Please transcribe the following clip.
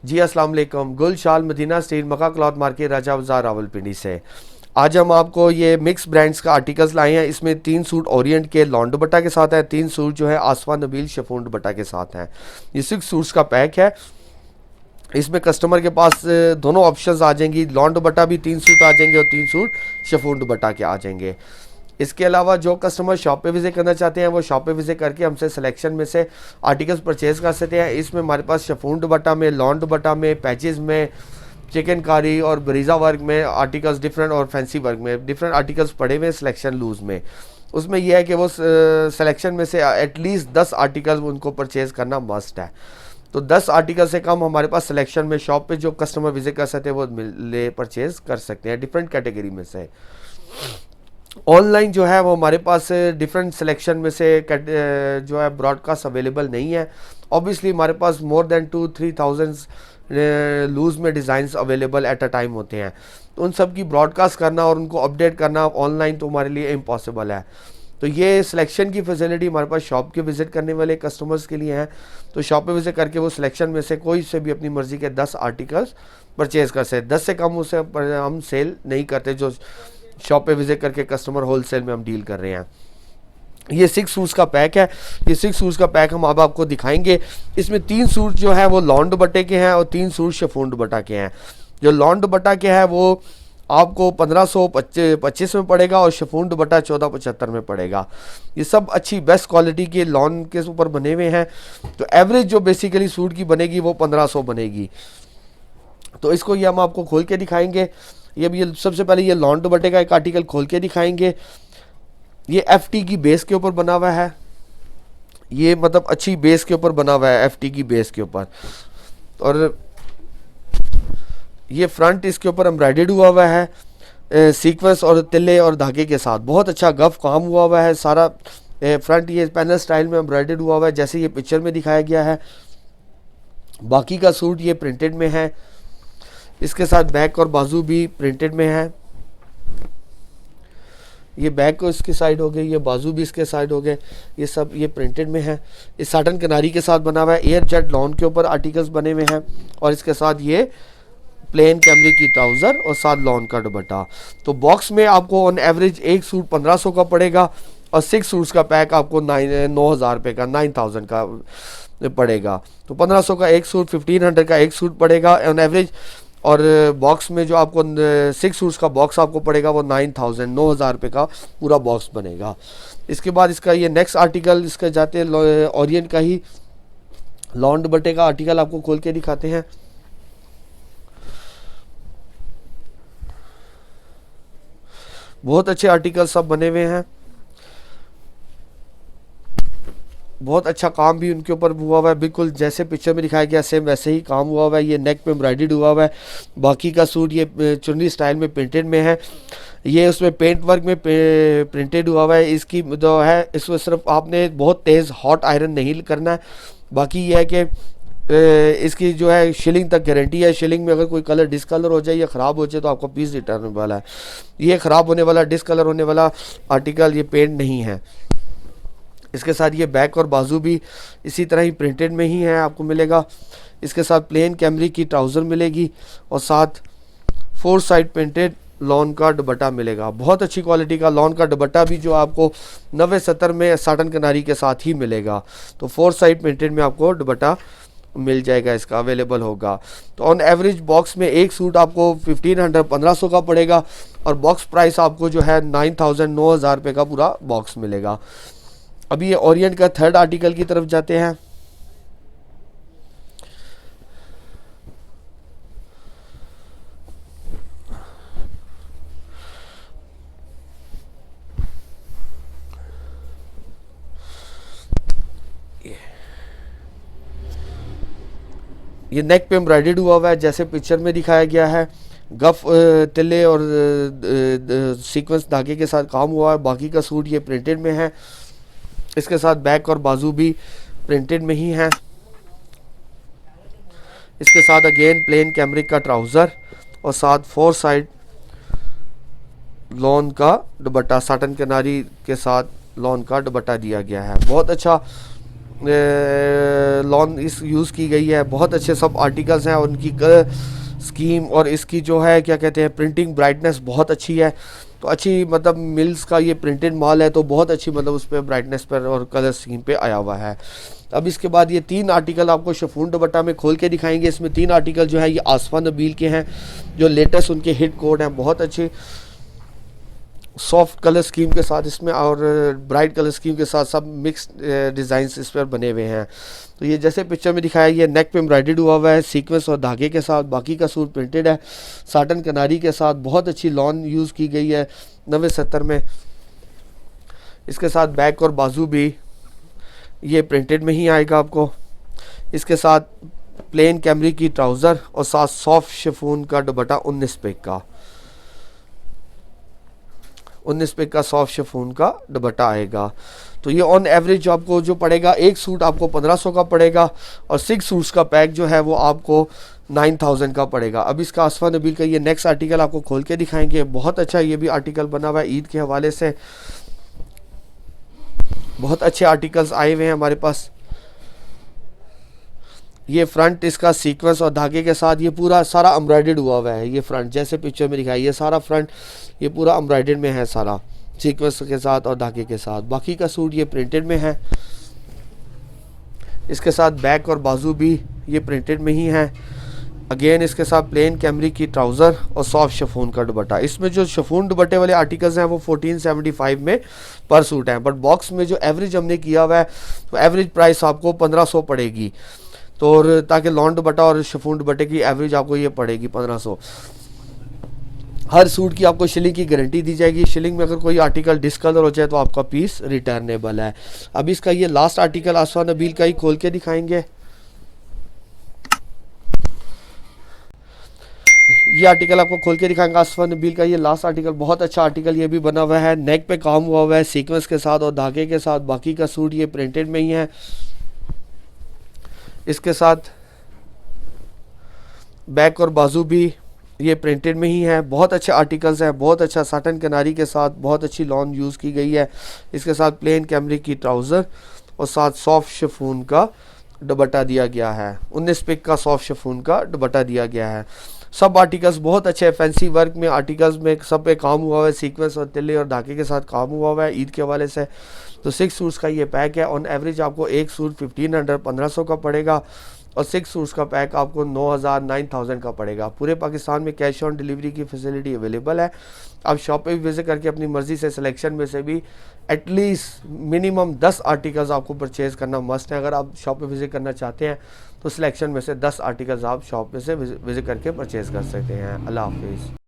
जी अस्सलाम वालेकुम। गुल शाल मदीना स्टील मक्का क्लॉथ मार्केट राजा बाजार रावलपिंडी से आज हम आपको ये मिक्स ब्रांड्स का आर्टिकल्स लाए हैं। इसमें 3 सूट ओरिएंट के लॉन दुपट्टा के साथ है, 3 सूट जो है आसफा नबील शिफॉन दुपट्टा के साथ हैं। ये 6 सूट्स का पैक है। इसमें कस्टमर के पास दोनों ऑप्शंस आ जाएंगी, लॉन दुपट्टा भी 3 सूट आ जाएंगे और 3 सूट शिफॉन दुपट्टा के आ जाएंगे। इसके अलावा जो कस्टमर शॉप पे विजिट करना चाहते हैं वो शॉप पे विजिट करके हमसे सिलेक्शन में से आर्टिकल्स परचेज कर सकते हैं। इसमें हमारे पास शिफॉन दुपट्टा में, लॉन दुपट्टा में, पैचेस में, चिकनकारी और बरीजा वर्क में आर्टिकल्स डिफरेंट और फैंसी वर्क में डिफरेंट आर्टिकल्स पड़े हुए हैं सिलेक्शन लूज में। उसमें यह है कि वो सिलेक्शन में से एटलीस्ट 10 आर्टिकल्स उनको परचेज करना मस्ट है। तो 10 आर्टिकल से कम हमारे पास सिलेक्शन में शॉप पे जो कस्टमर विजिट कर सकते हैं वो ले परचेज कर सकते हैं डिफरेंट कैटेगरी में से। ऑनलाइन जो है वो हमारे पास डिफरेंट सिलेक्शन में से जो है ब्रॉडकास्ट अवेलेबल नहीं है। ऑब्वियसली हमारे पास मोर देन 2-3 लूज में designs available at a time होते हैं, तो उन सब की ब्रॉडकास्ट करना और उनको अपडेट करना ऑनलाइन तो हमारे लिए इम्पॉसिबल है। तो ये सिलेक्शन की फैसिलिटी हमारे पास शॉप के विज़िट करने वाले कस्टमर्स के लिए हैं। तो शॉप पे विज़िट करके वो सिलेक्शन में से कोई से भी अपनी मर्ज़ी के 10 आर्टिकल्स परचेज़ कर सकते। 10 से कम उसे हम सेल नहीं करते। जो शॉप पे विजिट करके कस्टमर होलसेल में हम डील कर रहे हैं। ये 6 सूट्स का पैक है। ये 6 सूट्स का पैक हम अब आपको दिखाएंगे। इसमें 3 सूट जो है वो लॉन दुपट्टे के हैं और 3 सूट शिफॉन दुपट्टा के हैं। जो लॉन दुपट्टा के हैं वो आपको 1525 में पड़ेगा और शिफॉन दुपट्टा 1475 में पड़ेगा। ये सब अच्छी बेस्ट क्वालिटी के लॉन के ऊपर बने हुए हैं। तो एवरेज जो बेसिकली सूट की बनेगी वो 1500 बनेगी। तो इसको ये हम आपको खोल के दिखाएंगे। ये सबसे पहले ये लॉन दुपट्टे का एक आर्टिकल खोल के दिखाएंगे। ये एफटी की बेस के ऊपर बना हुआ है। ये मतलब अच्छी बेस के ऊपर बना हुआ है, एफटी की बेस के ऊपर। और ये फ्रंट इसके ऊपर एम्ब्रॉयडर्ड हुआ है सीक्वेंस और तिल्ले और धागे के साथ। बहुत अच्छा गफ काम हुआ है सारा। फ्रंट ये पैनल स्टाइल में एम्ब्रॉयडर्ड हुआ है जैसे ये पिक्चर में दिखाया गया है। बाकी का सूट ये प्रिंटेड में है। इसके साथ बैक और बाजू भी प्रिंटेड में है। ये बैक को इसके साइड हो गए, ये बाजू भी इसके साइड हो गए, ये सब ये प्रिंटेड में है। इस साटन किनारी के साथ बना हुआ है। एयर जेट लॉन के ऊपर आर्टिकल्स बने हुए हैं और इसके साथ ये प्लेन कैमरे की ट्राउज़र और साथ लॉन का दुपट्टा। तो बॉक्स में आपको ऑन एवरेज एक सूट 1500 का पड़ेगा और 6 सूट्स का पैक आपको 9000 रुपये का 9000 का पड़ेगा। तो 1500 का एक सूट, 1500 का एक सूट पड़ेगा ऑन एवरेज। और बॉक्स में जो आपको 6 सूट्स का बॉक्स आपको पड़ेगा वो 9000 रुपये का पूरा बॉक्स बनेगा। इसके बाद इसका ये नेक्स्ट आर्टिकल इसका जाते हैं ओरिएंट का ही लॉन दुपट्टे का आर्टिकल आपको खोल के दिखाते हैं। बहुत अच्छे आर्टिकल सब बने हुए हैं। बहुत अच्छा काम भी उनके ऊपर हुआ है, बिल्कुल जैसे पिक्चर में दिखाया गया सेम वैसे ही काम हुआ है। ये नेक पे एम्ब्रॉयडर्ड हुआ है। बाकी का सूट ये चुन्नी स्टाइल में प्रिंटेड में है। ये उसमें पेंट वर्क में प्रिंटेड हुआ है। इसकी जो है इसमें सिर्फ आपने बहुत तेज़ हॉट आयरन नहीं करना है। बाकी ये है कि इसकी जो है शिलिंग तक गारंटी है। शिलिंग में अगर कोई कलर डिसकलर हो जाए या ख़राब हो जाए तो आपको पीस रिटर्न वाला है। ये ख़राब होने वाला, डिसकलर होने वाला आर्टिकल ये पेंट नहीं है। इसके साथ ये बैक और बाजू भी इसी तरह ही प्रिंटेड में ही है आपको मिलेगा। इसके साथ प्लेन कैमरी की ट्राउज़र मिलेगी और साथ 4 साइड प्रिंटेड लॉन का दुपट्टा मिलेगा। बहुत अच्छी क्वालिटी का लॉन का दुपट्टा भी जो आपको 90-70 में साटन किनारी के साथ ही मिलेगा। तो 4 साइड प्रिंटेड में आपको दुपट्टा मिल जाएगा, इसका अवेलेबल होगा। तो ऑन एवरेज बॉक्स में एक सूट आपको 1500 का पड़ेगा और बॉक्स प्राइस आपको जो है 9000 रुपये का पूरा बॉक्स मिलेगा। अभी ये ओरिएंट का थर्ड आर्टिकल की तरफ जाते हैं। ये नेक पे एम्ब्रॉयडर्ड हुआ है जैसे पिक्चर में दिखाया गया है। गफ तिल्ले और सीक्वेंस धागे के साथ काम हुआ है। बाकी का सूट ये प्रिंटेड में है। इसके साथ बैक और बाजू भी प्रिंटेड में ही है। इसके साथ अगेन प्लेन कैमरिक का ट्राउज़र और साथ 4 साइड लॉन का दुपट्टा, साटन किनारी के साथ लॉन का दुपट्टा दिया गया है। बहुत अच्छा लॉन इस यूज़ की गई है, बहुत अच्छे सब आर्टिकल्स हैं। उनकी स्कीम और इसकी जो है क्या कहते हैं प्रिंटिंग ब्राइटनेस बहुत अच्छी है। तो अच्छी मतलब मिल्स का ये प्रिंटेड माल है, तो बहुत अच्छी मतलब उस पर ब्राइटनेस पर और कलर स्कीम पे आया हुआ है। अब इसके बाद ये 3 आर्टिकल आपको शिफॉन दुपट्टा में खोल के दिखाएंगे। इसमें 3 आर्टिकल जो है ये आसफा नबील के हैं, जो लेटेस्ट उनके हिट कोड हैं, बहुत अच्छे सॉफ्ट कलर स्कीम के साथ इसमें और ब्राइट कलर स्कीम के साथ सब मिक्स डिज़ाइंस इस पर बने हुए हैं। तो ये जैसे पिक्चर में दिखाया, ये नेक पे एम्ब्रॉयडर्ड हुआ हुआ है सीक्वेंस और धागे के साथ। बाकी का सूट प्रिंटेड है साटन कनारी के साथ। बहुत अच्छी लॉन यूज़ की गई है 90-70 में। इसके साथ बैक और बाजू भी ये प्रिंटेड में ही आएगा आपको। इसके साथ प्लेन कैमरी की ट्राउज़र और साथ सॉफ्ट शिफॉन का दुपट्टा 19 पिक का सॉफ्ट शिफॉन का दुपट्टा आएगा। तो ये ऑन एवरेज आपको जो पड़ेगा, एक सूट आपको 1500 का पड़ेगा और 6 सूट्स का पैक जो है वो आपको 9000 का पड़ेगा। अब इसका आसफा नबील का ये नेक्स्ट आर्टिकल आपको खोल के दिखाएंगे। बहुत अच्छा ये भी आर्टिकल बना हुआ है ईद के हवाले से। बहुत अच्छे आर्टिकल्स आए हुए हैं हमारे पास। ये फ्रंट इसका सीक्वेंस और धागे के साथ ये पूरा सारा एम्ब्रॉयडर्ड हुआ हुआ है। ये फ्रंट जैसे पिक्चर में दिखाया, ये सारा फ्रंट ये पूरा एम्ब्रॉयडर्ड में है, सारा सीक्वेंस के साथ और धागे के साथ। बाकी का सूट ये प्रिंटेड में है। इसके साथ बैक और बाजू भी ये प्रिंटेड में ही है। अगेन इसके साथ प्लेन कैमरी की ट्राउज़र और सॉफ्ट शिफॉन का दुपट्टा। इसमें जो शिफॉन दुपट्टे वाले आर्टिकल्स हैं वो 1475 में पर सूट हैं, बट बॉक्स में जो एवरेज हमने किया हुआ है तो एवरेज प्राइस आपको 1500 पड़ेगी। तो और ताकि लॉन दुपट्टा और शिफॉन दुपट्टे की एवरेज आपको ये पड़ेगी 1500। हर सूट की आपको शिलिंग की गारंटी दी जाएगी। शिलिंग में अगर कोई आर्टिकल डिसकलर हो जाए तो आपका पीस रिटर्नेबल है। अब इसका ये लास्ट आर्टिकल आसफा नबील का ही खोल के दिखाएंगे। ये आर्टिकल आपको खोल के दिखाएंगे आसफा नबील का ये लास्ट आर्टिकल। बहुत अच्छा आर्टिकल ये भी बना हुआ है, नेक पे काम हुआ हुआ है सीक्वेंस के साथ और धागे के साथ। बाकी का सूट ये प्रिंटेड में ही है। इसके साथ बैक और बाजू भी ये प्रिंटेड में ही है। बहुत अच्छे आर्टिकल्स हैं, बहुत अच्छा साटन कनारी के साथ बहुत अच्छी लॉन यूज़ की गई है। इसके साथ प्लेन कैमरिक की ट्राउज़र और साथ सॉफ्ट शिफॉन का दुपट्टा दिया गया है। 19 पिक का सॉफ्ट शिफॉन का दुपट्टा दिया गया है। सब आर्टिकल्स बहुत अच्छे हैं, फैंसी वर्क में आर्टिकल्स में सब पे काम हुआ हुआ है, सीक्वेंस और तिल्ले और धागे के साथ काम हुआ हुआ है ईद के हवाले से। तो 6 सूट्स का ये पैक है। ऑन एवरेज आपको एक सूट 1500 का पड़ेगा और 6 सूट्स का पैक आपको 9000 का पड़ेगा। पूरे पाकिस्तान में कैश ऑन डिलीवरी की फैसिलिटी अवेलेबल है। आप शॉप पे भी विजिट करके अपनी मर्ज़ी से सिलेक्शन में से भी एटलीस्ट मिनिमम 10 आर्टिकल्स आपको परचेज़ करना मस्ट है। अगर आप शॉप पे विजिट करना चाहते हैं तो सिलेक्शन में से 10 आर्टिकल्स आप शॉप में से विजिट करके परचेज़ कर सकते हैं। अल्लाह हाफिज़।